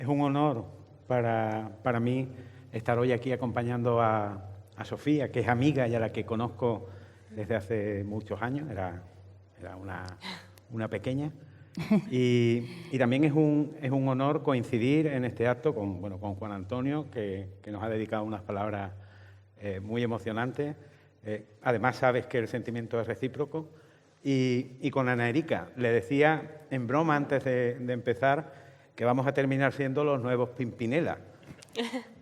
Es un honor para mí estar hoy aquí acompañando a Sofía, que es amiga y a la que conozco desde hace muchos años, era una pequeña. Y también es un honor coincidir en este acto con Juan Antonio, que nos ha dedicado unas palabras muy emocionantes. Además, sabes que el sentimiento es recíproco. Y con Ana Erika, le decía en broma antes de empezar que vamos a terminar siendo los nuevos Pimpinela,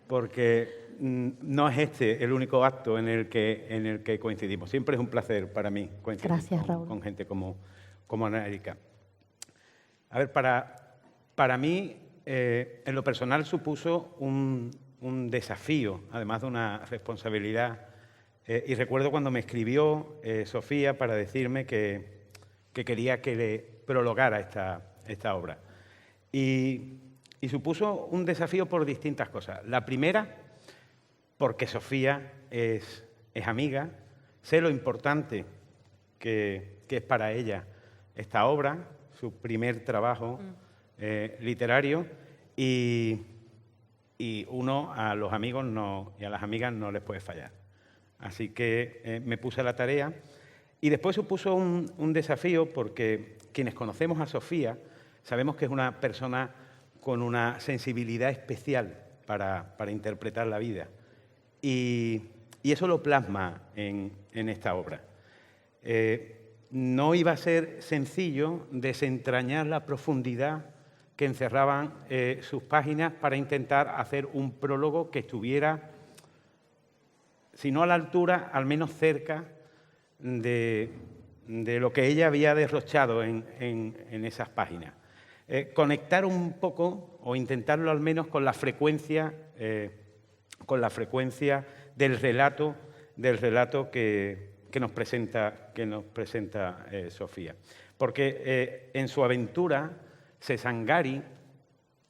porque no es este el único acto en el que coincidimos. Siempre es un placer para mí coincidir con gente como Ana Erika. A ver, para mí, en lo personal, supuso un desafío, además de una responsabilidad. Y recuerdo cuando me escribió Sofía para decirme que quería que le prologara esta obra. Y supuso un desafío por distintas cosas. La primera, porque Sofía es amiga, sé lo importante que es para ella esta obra, su primer trabajo literario, y uno a los amigos y a las amigas no les puede fallar. Así que me puse a la tarea y después supuso un desafío porque quienes conocemos a Sofía sabemos que es una persona con una sensibilidad especial para interpretar la vida y eso lo plasma en esta obra. No iba a ser sencillo desentrañar la profundidad que encerraban sus páginas para intentar hacer un prólogo que estuviera, si no a la altura, al menos cerca de lo que ella había derrochado en esas páginas. Conectar un poco, o intentarlo al menos, con la frecuencia del relato que nos presenta Sofía. Porque en su aventura, Sesangari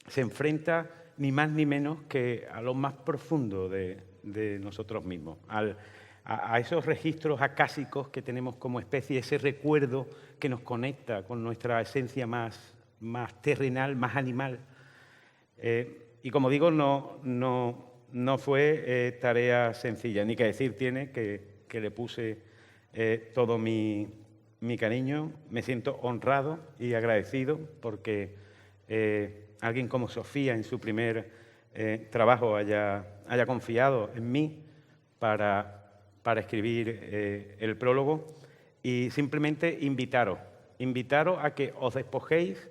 se enfrenta ni más ni menos que a lo más profundo de nosotros mismos, a esos registros acásicos que tenemos como especie, ese recuerdo que nos conecta con nuestra esencia más terrenal, más animal. Y como digo, no fue tarea sencilla, ni que decir tiene que le puse todo mi cariño. Me siento honrado y agradecido porque alguien como Sofía en su primer trabajo haya confiado en mí para escribir el prólogo, y simplemente invitaros a que os despojéis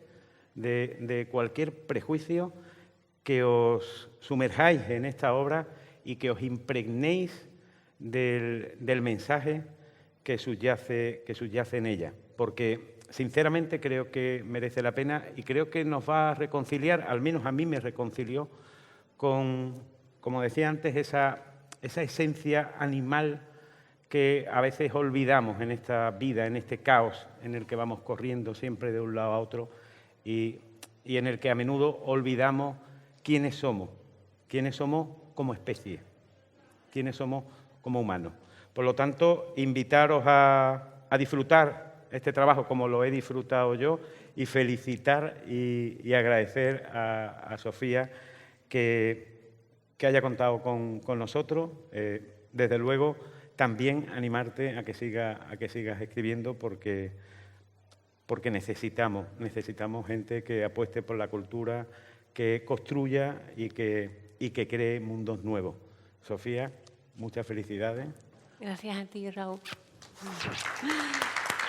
de cualquier prejuicio, que os sumerjáis en esta obra y que os impregnéis del mensaje que subyace en ella, porque sinceramente creo que merece la pena y creo que nos va a reconciliar, al menos a mí me reconcilió con, como decía antes, esa esencia animal que a veces olvidamos en esta vida, en este caos en el que vamos corriendo siempre de un lado a otro y en el que a menudo olvidamos quiénes somos como especie, quiénes somos como humanos. Por lo tanto, invitaros a disfrutar este trabajo como lo he disfrutado yo y felicitar y agradecer a Sofía que haya contado con nosotros. Desde luego, también animarte a que sigas escribiendo porque necesitamos gente que apueste por la cultura, que construya y que cree mundos nuevos. Sofía, muchas felicidades. Gracias a ti, Raúl.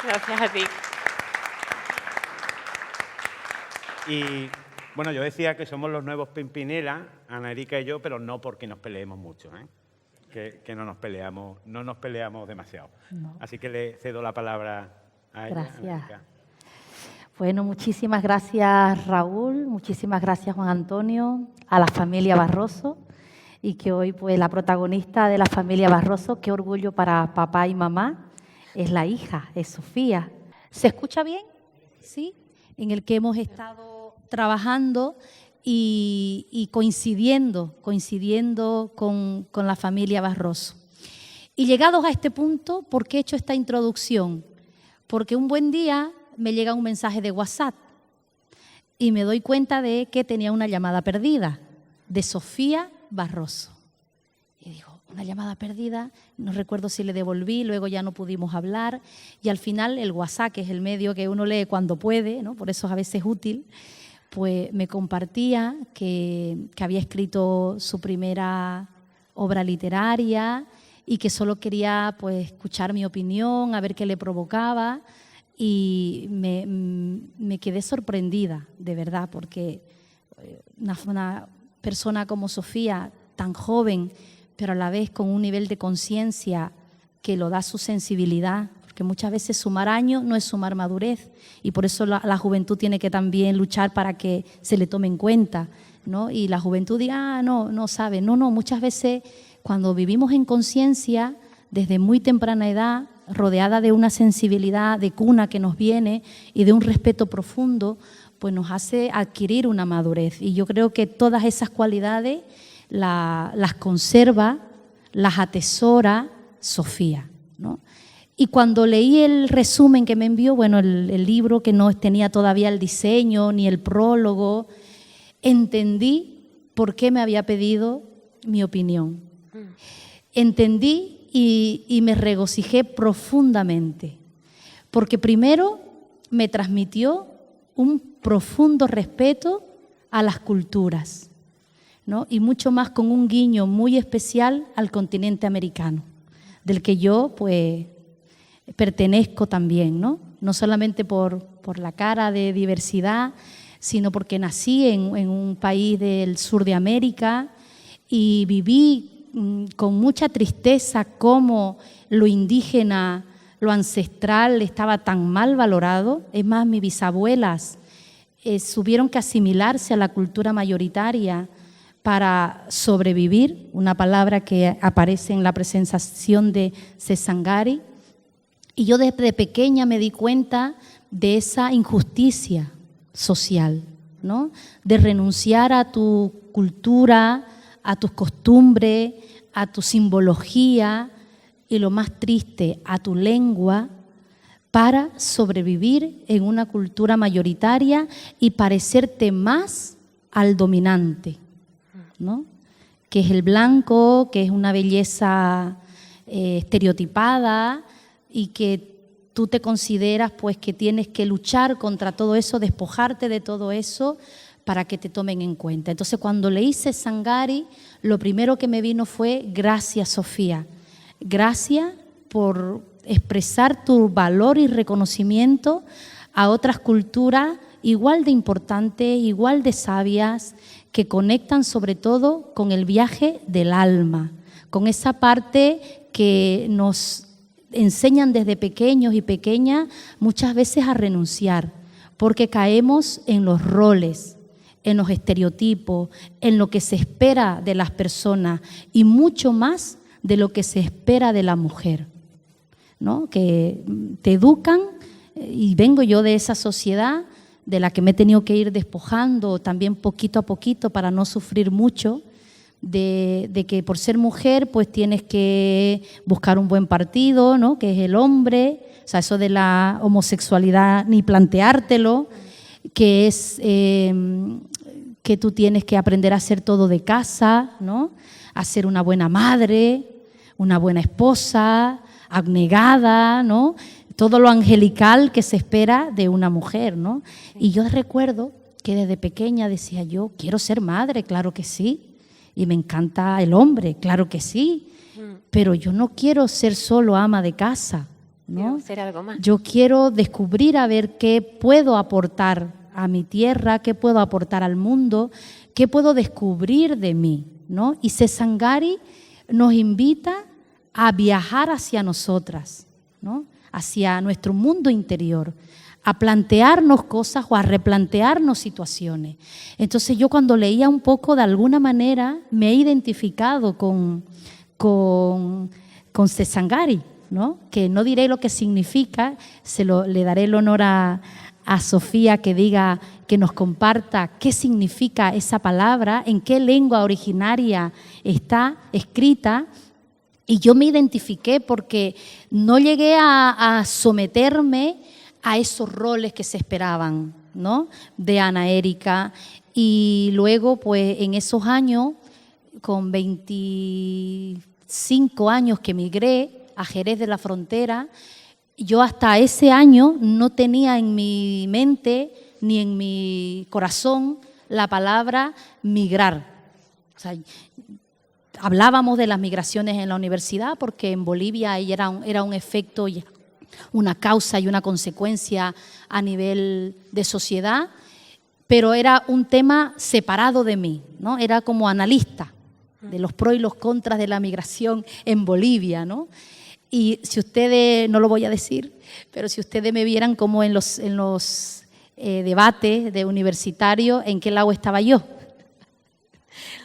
Gracias a ti. Y bueno, yo decía que somos los nuevos Pimpinela, Ana Erika y yo, pero no porque nos peleemos mucho, que no nos peleamos demasiado. No. Así que le cedo la palabra a ella. Gracias. Ana Erika. Bueno, muchísimas gracias, Raúl, muchísimas gracias, Juan Antonio, a la familia Barroso, y que hoy, pues, la protagonista de la familia Barroso, qué orgullo para papá y mamá, es la hija, es Sofía. ¿Se escucha bien? Sí, en el que hemos estado trabajando y coincidiendo con la familia Barroso. Y llegados a este punto, ¿por qué he hecho esta introducción? Porque un buen día me llega un mensaje de WhatsApp y me doy cuenta de que tenía una llamada perdida de Sofía Barroso. Y digo, una llamada perdida, no recuerdo si le devolví, luego ya no pudimos hablar. Y al final el WhatsApp, que es el medio que uno lee cuando puede, ¿no? Por eso a veces es útil, pues me compartía que había escrito su primera obra literaria y que solo quería pues escuchar mi opinión, a ver qué le provocaba. Y me quedé sorprendida, de verdad, porque una persona como Sofía, tan joven, pero a la vez con un nivel de conciencia que lo da su sensibilidad, porque muchas veces sumar años no es sumar madurez, y por eso la juventud tiene que también luchar para que se le tome en cuenta, ¿no? Y la juventud diga, no sabe. No, muchas veces cuando vivimos en conciencia, desde muy temprana edad, rodeada de una sensibilidad de cuna que nos viene y de un respeto profundo, pues nos hace adquirir una madurez. Y yo creo que todas esas cualidades las conserva, las atesora Sofía, ¿no? Y cuando leí el resumen que me envió, bueno, el libro que no tenía todavía el diseño ni el prólogo, entendí por qué me había pedido mi opinión. Entendí y me regocijé profundamente, porque primero me transmitió un profundo respeto a las culturas, ¿no? Y mucho más con un guiño muy especial al continente americano, del que yo pues pertenezco también, ¿no? No solamente por la cara de diversidad, sino porque nací en un país del sur de América y viví con mucha tristeza cómo lo indígena, lo ancestral estaba tan mal valorado. Es más, mis bisabuelas tuvieron que asimilarse a la cultura mayoritaria para sobrevivir, una palabra que aparece en la presentación de Sesangari. Y yo desde pequeña me di cuenta de esa injusticia social, ¿no? De renunciar a tu cultura, a tus costumbres, a tu simbología y, lo más triste, a tu lengua, para sobrevivir en una cultura mayoritaria y parecerte más al dominante, ¿no? Que es el blanco, que es una belleza estereotipada y que tú te consideras pues que tienes que luchar contra todo eso, despojarte de todo eso para que te tomen en cuenta. Entonces, cuando leí Sesangari, lo primero que me vino fue gracias, Sofía. Gracias por expresar tu valor y reconocimiento a otras culturas igual de importantes, igual de sabias, que conectan sobre todo con el viaje del alma, con esa parte que nos enseñan desde pequeños y pequeñas muchas veces a renunciar, porque caemos en los roles, en los estereotipos, en lo que se espera de las personas y mucho más de lo que se espera de la mujer, ¿no? Que te educan, y vengo yo de esa sociedad de la que me he tenido que ir despojando también poquito a poquito para no sufrir mucho, de que por ser mujer pues tienes que buscar un buen partido, ¿no? Que es el hombre, o sea, eso de la homosexualidad ni planteártelo, que es que tú tienes que aprender a hacer todo de casa, ¿no? A ser una buena madre, una buena esposa, abnegada, ¿no? Todo lo angelical que se espera de una mujer, ¿no? Y yo recuerdo que desde pequeña decía yo, quiero ser madre, claro que sí, y me encanta el hombre, claro que sí, pero yo no quiero ser solo ama de casa, ¿no? Quiero ser algo más. Yo quiero descubrir a ver qué puedo aportar a mi tierra, qué puedo aportar al mundo, qué puedo descubrir de mí, ¿no? Y Sesangari nos invita a viajar hacia nosotras, ¿no? Hacia nuestro mundo interior, a plantearnos cosas o a replantearnos situaciones. Entonces yo cuando leía un poco, de alguna manera me he identificado con Sesangari, ¿no? Que no diré lo que significa, le daré el honor a Sofía que diga, que nos comparta qué significa esa palabra, en qué lengua originaria está escrita. Y yo me identifiqué porque no llegué a someterme a esos roles que se esperaban, ¿no?, de Ana Erika. Y luego, pues en esos años, con 25 años que emigré a Jerez de la Frontera, yo hasta ese año no tenía en mi mente ni en mi corazón la palabra migrar. O sea, hablábamos de las migraciones en la universidad porque en Bolivia era un efecto, una causa y una consecuencia a nivel de sociedad, pero era un tema separado de mí, ¿no? Era como analista de los pros y los contras de la migración en Bolivia, ¿no? Y si ustedes, no lo voy a decir, pero si ustedes me vieran como en los debates de universitarios, ¿en qué lado estaba yo?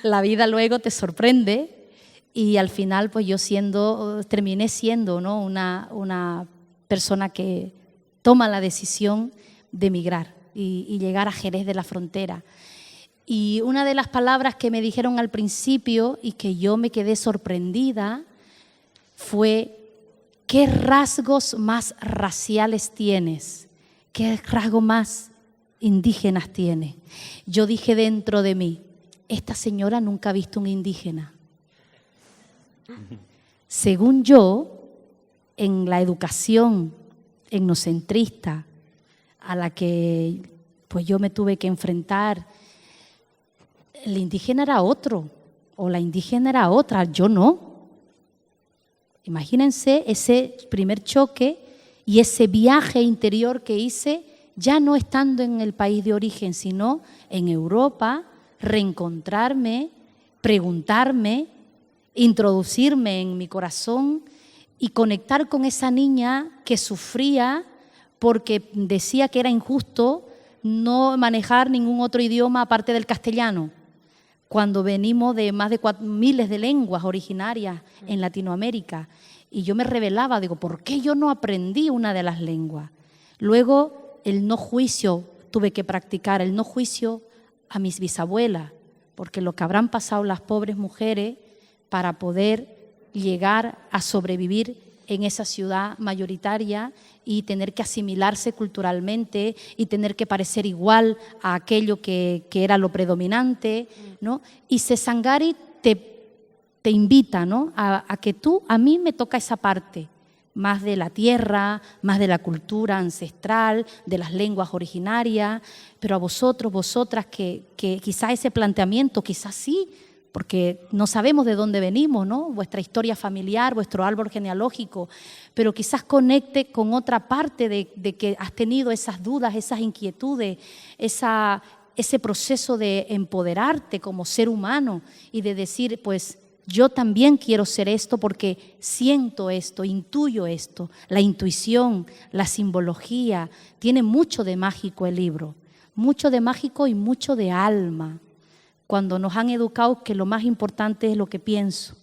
La vida luego te sorprende y al final pues yo terminé siendo, ¿no?, una persona que toma la decisión de emigrar y llegar a Jerez de la Frontera. Y una de las palabras que me dijeron al principio y que yo me quedé sorprendida fue: ¿qué rasgos más raciales tienes? ¿Qué rasgos más indígenas tienes? Yo dije dentro de mí: esta señora nunca ha visto un indígena. Según yo, en la educación etnocentrista a la que pues yo me tuve que enfrentar, el indígena era otro o la indígena era otra, yo no. Imagínense ese primer choque y ese viaje interior que hice, ya no estando en el país de origen, sino en Europa, reencontrarme, preguntarme, introducirme en mi corazón y conectar con esa niña que sufría porque decía que era injusto no manejar ningún otro idioma aparte del castellano, cuando venimos de más de miles de lenguas originarias en Latinoamérica. Y yo me rebelaba, digo, ¿por qué yo no aprendí una de las lenguas? Luego el no juicio tuve que practicar, el no juicio a mis bisabuelas, porque lo que habrán pasado las pobres mujeres para poder llegar a sobrevivir en esa ciudad mayoritaria y tener que asimilarse culturalmente y tener que parecer igual a aquello que era lo predominante, ¿no? Y Sesangari te invita, ¿no?, a que a mí me toca esa parte, más de la tierra, más de la cultura ancestral, de las lenguas originarias, pero a vosotros, vosotras, que quizás ese planteamiento, quizás sí, porque no sabemos de dónde venimos, ¿no?, vuestra historia familiar, vuestro árbol genealógico, pero quizás conecte con otra parte de que has tenido esas dudas, esas inquietudes, ese proceso de empoderarte como ser humano y de decir, pues yo también quiero ser esto porque siento esto, intuyo esto. La intuición, la simbología, tiene mucho de mágico el libro, mucho de mágico y mucho de alma. Cuando nos han educado que lo más importante es lo que pienso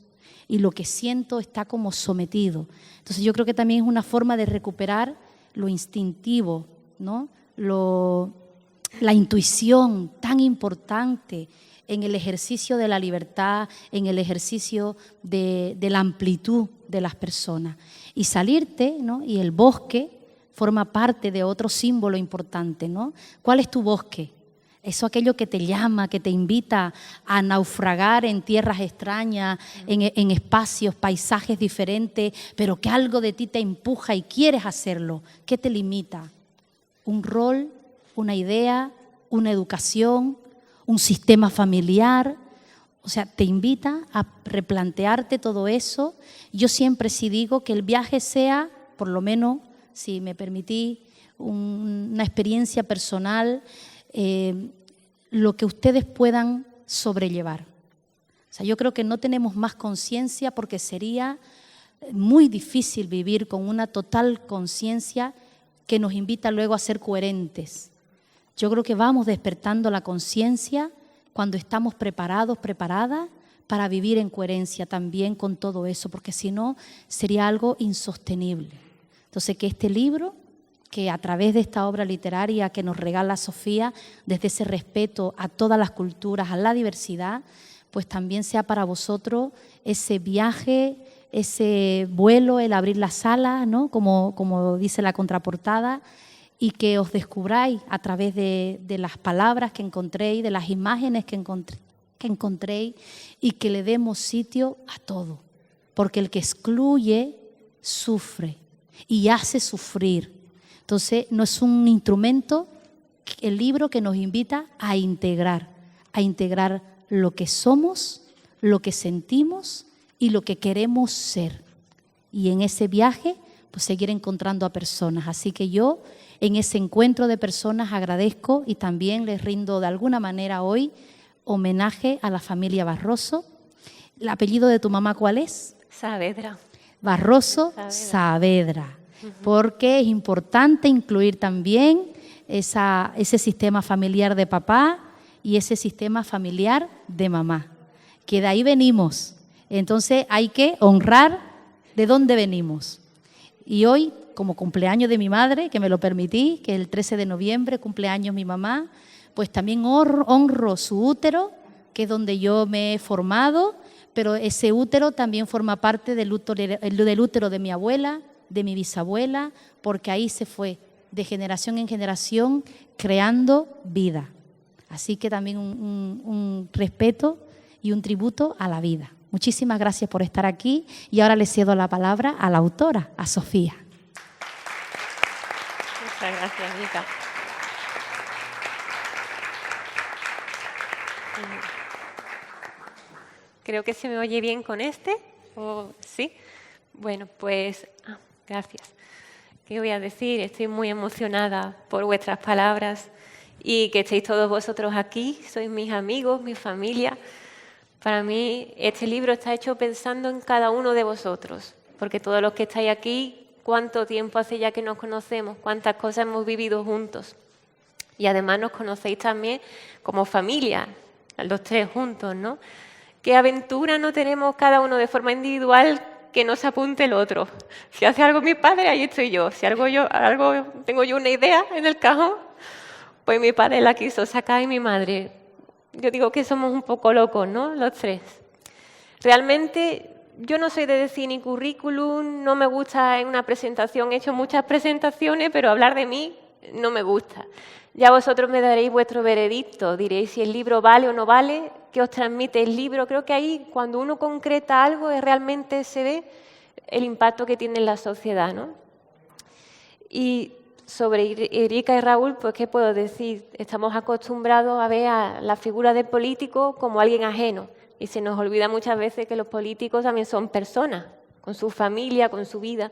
y lo que siento está como sometido. Entonces yo creo que también es una forma de recuperar lo instintivo, ¿no?, la intuición tan importante en el ejercicio de la libertad, en el ejercicio de la amplitud de las personas. Y salirte, ¿no?, y el bosque forma parte de otro símbolo importante, ¿no? ¿Cuál es tu bosque? Eso, aquello que te llama, que te invita a naufragar en tierras extrañas, en espacios, paisajes diferentes, pero que algo de ti te empuja y quieres hacerlo. ¿Qué te limita? Un rol, una idea, una educación, un sistema familiar. O sea, te invita a replantearte todo eso. Yo siempre sí digo que el viaje sea, por lo menos, si me permitís, una experiencia personal, lo que ustedes puedan sobrellevar. O sea, yo creo que no tenemos más conciencia porque sería muy difícil vivir con una total conciencia que nos invita luego a ser coherentes. Yo creo que vamos despertando la conciencia cuando estamos preparados, preparadas para vivir en coherencia también con todo eso, porque si no sería algo insostenible. Entonces, que este libro, que a través de esta obra literaria que nos regala Sofía, desde ese respeto a todas las culturas, a la diversidad, pues también sea para vosotros ese viaje, ese vuelo, el abrir las alas, ¿no?, como dice la contraportada, y que os descubráis a través de las palabras que encontréis, de las imágenes que encontréis y que le demos sitio a todo. Porque el que excluye sufre y hace sufrir. Entonces, no es un instrumento, el libro que nos invita a integrar lo que somos, lo que sentimos y lo que queremos ser. Y en ese viaje, pues seguir encontrando a personas. Así que yo, en ese encuentro de personas, agradezco y también les rindo de alguna manera hoy homenaje a la familia Barroso. ¿El apellido de tu mamá cuál es? Saavedra. Barroso Saavedra. Porque es importante incluir también ese sistema familiar de papá y ese sistema familiar de mamá, que de ahí venimos. Entonces hay que honrar de dónde venimos. Y hoy, como cumpleaños de mi madre, que me lo permití, que el 13 de noviembre, cumpleaños mi mamá, pues también honro su útero, que es donde yo me he formado, pero ese útero también forma parte del útero de mi abuela, de mi bisabuela, porque ahí se fue de generación en generación creando vida. Así que también un respeto y un tributo a la vida. Muchísimas gracias por estar aquí y ahora le cedo la palabra a la autora, a Sofía. Muchas gracias, Erika. Creo que se me oye bien con este, ¿o sí? Bueno, pues gracias. ¿Qué voy a decir? Estoy muy emocionada por vuestras palabras y que estéis todos vosotros aquí. Sois mis amigos, mi familia. Para mí este libro está hecho pensando en cada uno de vosotros, porque todos los que estáis aquí, ¿cuánto tiempo hace ya que nos conocemos? ¿Cuántas cosas hemos vivido juntos? Y además nos conocéis también como familia, los tres juntos, ¿no? ¿Qué aventura no tenemos cada uno de forma individual que no se apunte el otro? Si hace algo mi padre, ahí estoy yo. Si tengo yo una idea en el cajón, pues mi padre la quiso sacar y mi madre. Yo digo que somos un poco locos, ¿no? Los tres. Realmente yo no soy de decir ni currículum, no me gusta en una presentación. He hecho muchas presentaciones, pero hablar de mí no me gusta. Ya vosotros me daréis vuestro veredicto, diréis si el libro vale o no vale, qué os transmite el libro. Creo que ahí, cuando uno concreta algo, realmente se ve el impacto que tiene en la sociedad, ¿no? Y sobre Erika y Raúl, pues ¿qué puedo decir? Estamos acostumbrados a ver a la figura del político como alguien ajeno y se nos olvida muchas veces que los políticos también son personas, con su familia, con su vida.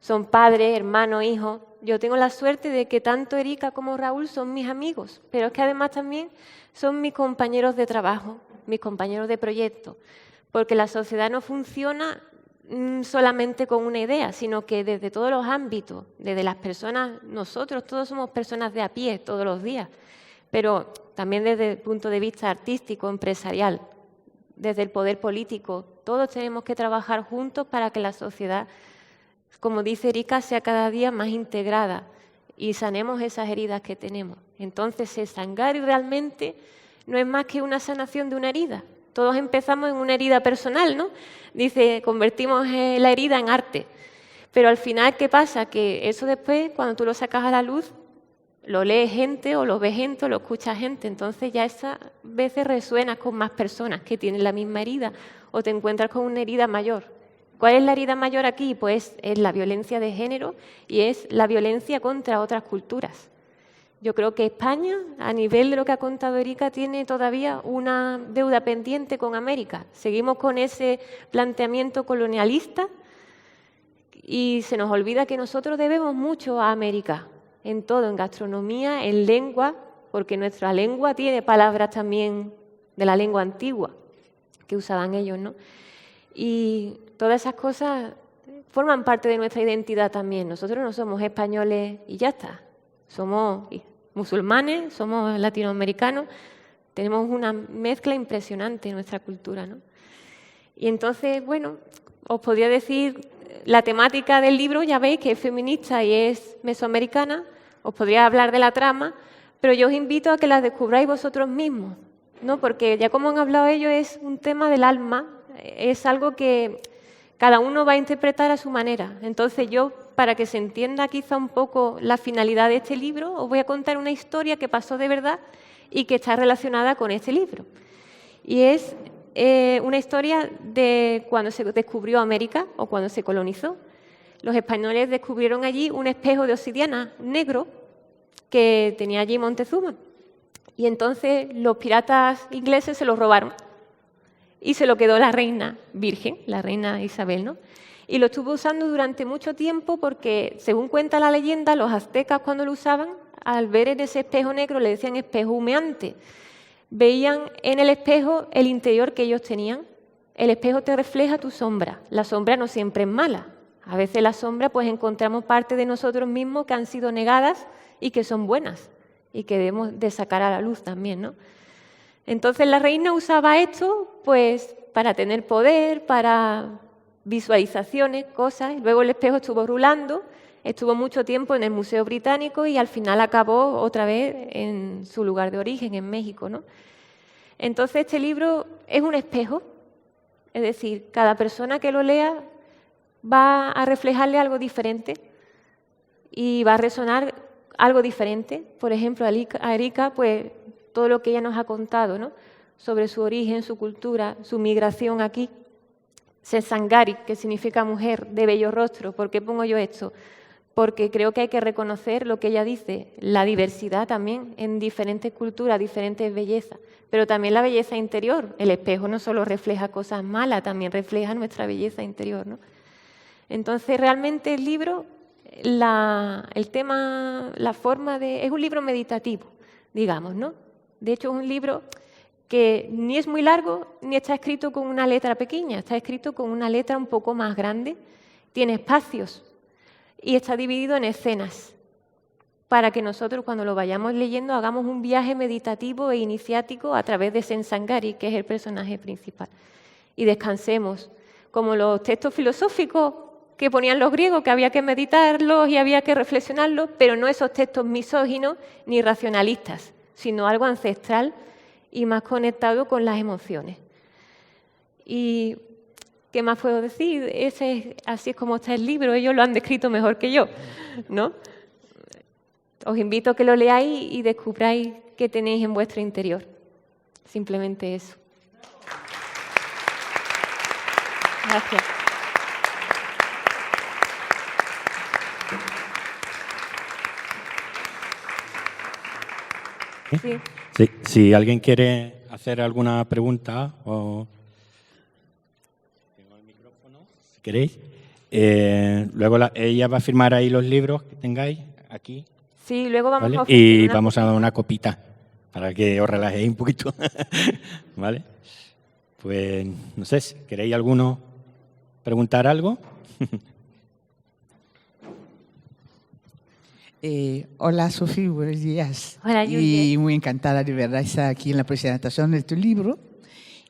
Son padres, hermanos, hijos. Yo tengo la suerte de que tanto Erika como Raúl son mis amigos, pero es que además también son mis compañeros de trabajo, mis compañeros de proyecto, porque la sociedad no funciona solamente con una idea, sino que desde todos los ámbitos, desde las personas, nosotros todos somos personas de a pie todos los días, pero también desde el punto de vista artístico, empresarial, desde el poder político, todos tenemos que trabajar juntos para que la sociedad, como dice Erika, sea cada día más integrada y sanemos esas heridas que tenemos. Entonces, el Sangari realmente no es más que una sanación de una herida. Todos empezamos en una herida personal, ¿no? Dice, convertimos la herida en arte. Pero al final, ¿qué pasa? Que eso después, cuando tú lo sacas a la luz, lo lee gente o lo ve gente o lo escucha gente. Entonces ya esas veces resuenas con más personas que tienen la misma herida o te encuentras con una herida mayor. ¿Cuál es la herida mayor aquí? Pues es la violencia de género y es la violencia contra otras culturas. Yo creo que España, a nivel de lo que ha contado Erika, tiene todavía una deuda pendiente con América. Seguimos con ese planteamiento colonialista y se nos olvida que nosotros debemos mucho a América, en todo, en gastronomía, en lengua, porque nuestra lengua tiene palabras también de la lengua antigua que usaban ellos, ¿no? Y todas esas cosas forman parte de nuestra identidad también. Nosotros no somos españoles y ya está. Somos musulmanes, somos latinoamericanos, tenemos una mezcla impresionante en nuestra cultura, ¿no? Y entonces, bueno, os podría decir, la temática del libro ya veis que es feminista y es mesoamericana, os podría hablar de la trama, pero yo os invito a que la descubráis vosotros mismos, ¿no? Porque ya como han hablado ellos, es un tema del alma, es algo que cada uno va a interpretar a su manera. Entonces yo para que se entienda quizá un poco la finalidad de este libro, os voy a contar una historia que pasó de verdad y que está relacionada con este libro. Y es una historia de cuando se descubrió América o cuando se colonizó. Los españoles descubrieron allí un espejo de obsidiana negro que tenía allí Montezuma. Y entonces los piratas ingleses se lo robaron y se lo quedó la reina virgen, la reina Isabel, ¿no? Y lo estuvo usando durante mucho tiempo porque, según cuenta la leyenda, los aztecas cuando lo usaban, al ver en ese espejo negro, le decían espejo humeante. Veían en el espejo el interior que ellos tenían. El espejo te refleja tu sombra. La sombra no siempre es mala. A veces la sombra pues encontramos partes de nosotros mismos que han sido negadas y que son buenas y que debemos de sacar a la luz también, ¿no? Entonces la reina usaba esto pues para tener poder, para visualizaciones, cosas. Luego el espejo estuvo rulando, estuvo mucho tiempo en el Museo Británico y al final acabó otra vez en su lugar de origen, en México, ¿no? Entonces este libro es un espejo, es decir, cada persona que lo lea va a reflejarle algo diferente y va a resonar algo diferente. Por ejemplo, a Erika, pues todo lo que ella nos ha contado, ¿no? Sobre su origen, su cultura, su migración aquí. Sesangari, que significa mujer de bello rostro. ¿Por qué pongo yo esto? Porque creo que hay que reconocer lo que ella dice, la diversidad también en diferentes culturas, diferentes bellezas, pero también la belleza interior. El espejo no solo refleja cosas malas, también refleja nuestra belleza interior, ¿no? Entonces, realmente el libro, el tema, la forma es un libro meditativo, digamos, ¿no? De hecho, es un libro que ni es muy largo ni está escrito con una letra pequeña, está escrito con una letra un poco más grande, tiene espacios y está dividido en escenas para que nosotros cuando lo vayamos leyendo hagamos un viaje meditativo e iniciático a través de Sesangari, que es el personaje principal, y descansemos, como los textos filosóficos que ponían los griegos, que había que meditarlos y había que reflexionarlos, pero no esos textos misóginos ni racionalistas, sino algo ancestral y más conectado con las emociones. ¿Y qué más puedo decir? Así es como está el libro, ellos lo han descrito mejor que yo, ¿no? Os invito a que lo leáis y descubráis qué tenéis en vuestro interior. Simplemente eso. Gracias. Sí. Sí, si alguien quiere hacer alguna pregunta o tengo el micrófono, si queréis. Luego ella va a firmar ahí los libros que tengáis aquí. Sí, luego vamos ¿vale? a Y vamos a dar una copita para que os relajéis un poquito. ¿Vale? Pues no sé, si queréis alguno preguntar algo. Hola, Sofía, buenos días. Hola, Juliet. Y muy encantada de verdad estar aquí en la presentación de tu libro.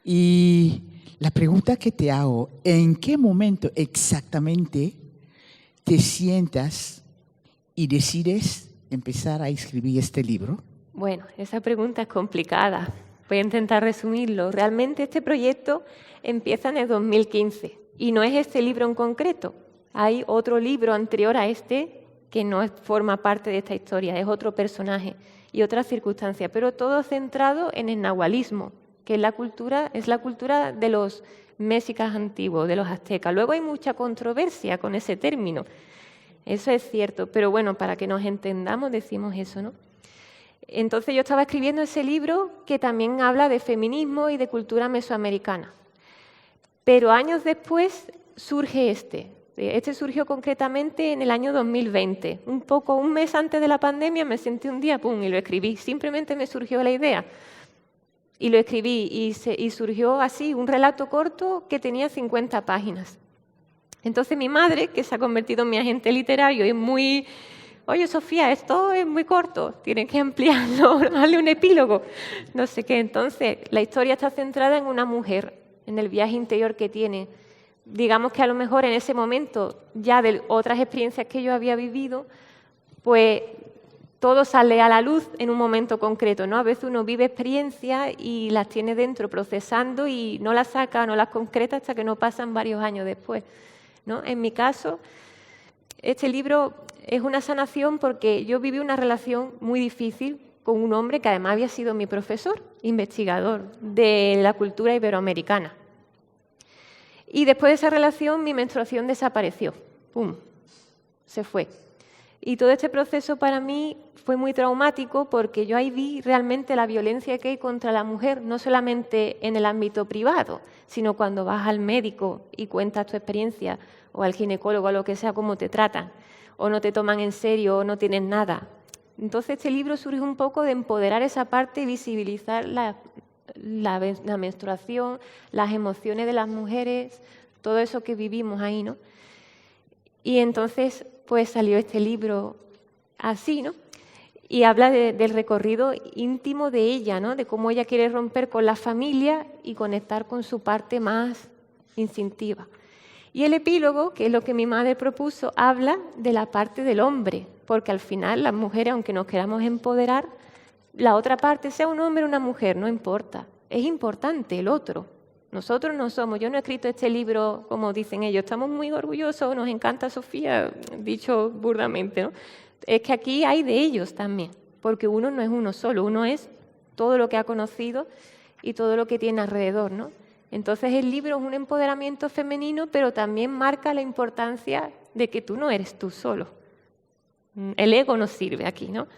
Y la pregunta que te hago, ¿en qué momento exactamente te sientas y decides empezar a escribir este libro? Bueno, esa pregunta es complicada. Voy a intentar resumirlo. Realmente este proyecto empieza en el 2015 y no es este libro en concreto. Hay otro libro anterior a este que no forma parte de esta historia, es otro personaje y otra circunstancia, pero todo centrado en el nahualismo, que es la cultura de los mexicas antiguos, de los aztecas. Luego hay mucha controversia con ese término, eso es cierto, pero bueno, para que nos entendamos decimos eso, ¿no? Entonces yo estaba escribiendo ese libro que también habla de feminismo y de cultura mesoamericana, pero años después surge este. Este surgió concretamente en el año 2020. Un mes antes de la pandemia me senté un día, pum, y lo escribí. Simplemente me surgió la idea. Y lo escribí y surgió así, un relato corto que tenía 50 páginas. Entonces mi madre, que se ha convertido en mi agente literario, es muy... Oye, Sofía, esto es muy corto, tienes que ampliarlo, darle un epílogo, no sé qué. Entonces la historia está centrada en una mujer, en el viaje interior que tiene. Digamos que a lo mejor en ese momento, ya de otras experiencias que yo había vivido, pues todo sale a la luz en un momento concreto, ¿no? A veces uno vive experiencias y las tiene dentro procesando y no las saca, no las concreta hasta que no pasan varios años después, ¿no? En mi caso, este libro es una sanación porque yo viví una relación muy difícil con un hombre que además había sido mi profesor, investigador de la cultura iberoamericana. Y después de esa relación mi menstruación desapareció. ¡Pum! Se fue. Y todo este proceso para mí fue muy traumático porque yo ahí vi realmente la violencia que hay contra la mujer, no solamente en el ámbito privado, sino cuando vas al médico y cuentas tu experiencia, o al ginecólogo, o lo que sea, cómo te tratan, o no te toman en serio, o no tienen nada. Entonces este libro surge un poco de empoderar esa parte y visibilizar la menstruación, las emociones de las mujeres, todo eso que vivimos ahí, ¿no? Y entonces pues salió este libro así, ¿no? Y habla del recorrido íntimo de ella, ¿no? De cómo ella quiere romper con la familia y conectar con su parte más instintiva. Y el epílogo, que es lo que mi madre propuso, habla de la parte del hombre, porque al final las mujeres, aunque nos queramos empoderar, la otra parte, sea un hombre o una mujer, no importa. Es importante el otro. Nosotros no somos, yo no he escrito este libro como dicen ellos, estamos muy orgullosos, nos encanta Sofía, dicho burdamente, ¿no? Es que aquí hay de ellos también, porque uno no es uno solo, uno es todo lo que ha conocido y todo lo que tiene alrededor, ¿no? Entonces el libro es un empoderamiento femenino, pero también marca la importancia de que tú no eres tú solo. El ego no sirve aquí, ¿no?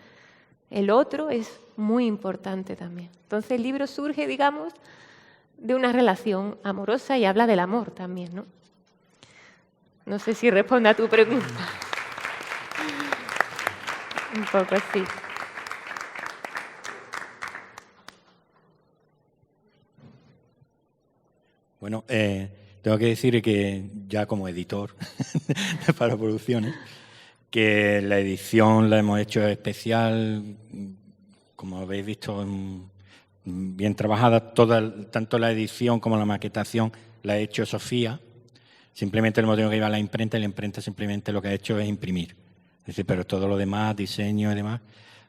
El otro es muy importante también. Entonces el libro surge, digamos, de una relación amorosa y habla del amor también, ¿no? No sé si responde a tu pregunta. Un poco así. Bueno, tengo que decir que ya como editor para producciones, que la edición la hemos hecho especial, como habéis visto, bien trabajada, tanto la edición como la maquetación la ha hecho Sofía. Simplemente el motivo que iba a la imprenta, y la imprenta simplemente lo que ha hecho es imprimir. Es decir, pero todo lo demás, diseño y demás,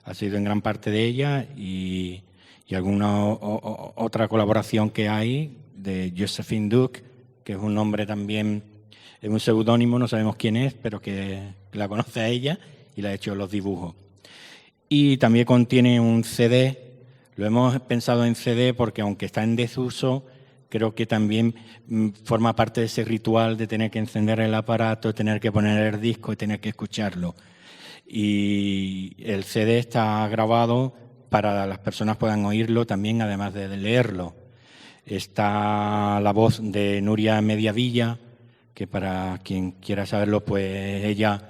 ha sido en gran parte de ella y alguna otra colaboración que hay de Josephine Duke, que es un nombre también, es un seudónimo, no sabemos quién es, pero que la conoce a ella y le ha hecho los dibujos. Y también contiene un CD. Lo hemos pensado en CD porque, aunque está en desuso, creo que también forma parte de ese ritual de tener que encender el aparato, tener que poner el disco y tener que escucharlo. Y el CD está grabado para que las personas puedan oírlo también, además de leerlo. Está la voz de Nuria Mediavilla, que para quien quiera saberlo, pues ella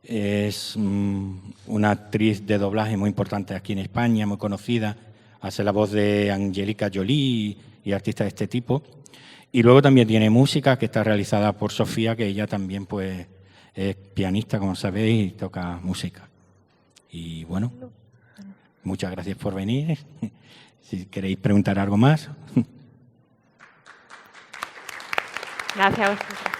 es una actriz de doblaje muy importante aquí en España, muy conocida. Hace la voz de Angélica Jolie y artistas de este tipo. Y luego también tiene música que está realizada por Sofía, que ella también pues es pianista, como sabéis, y toca música. Y bueno, muchas gracias por venir. Si queréis preguntar algo más. Gracias a vosotros.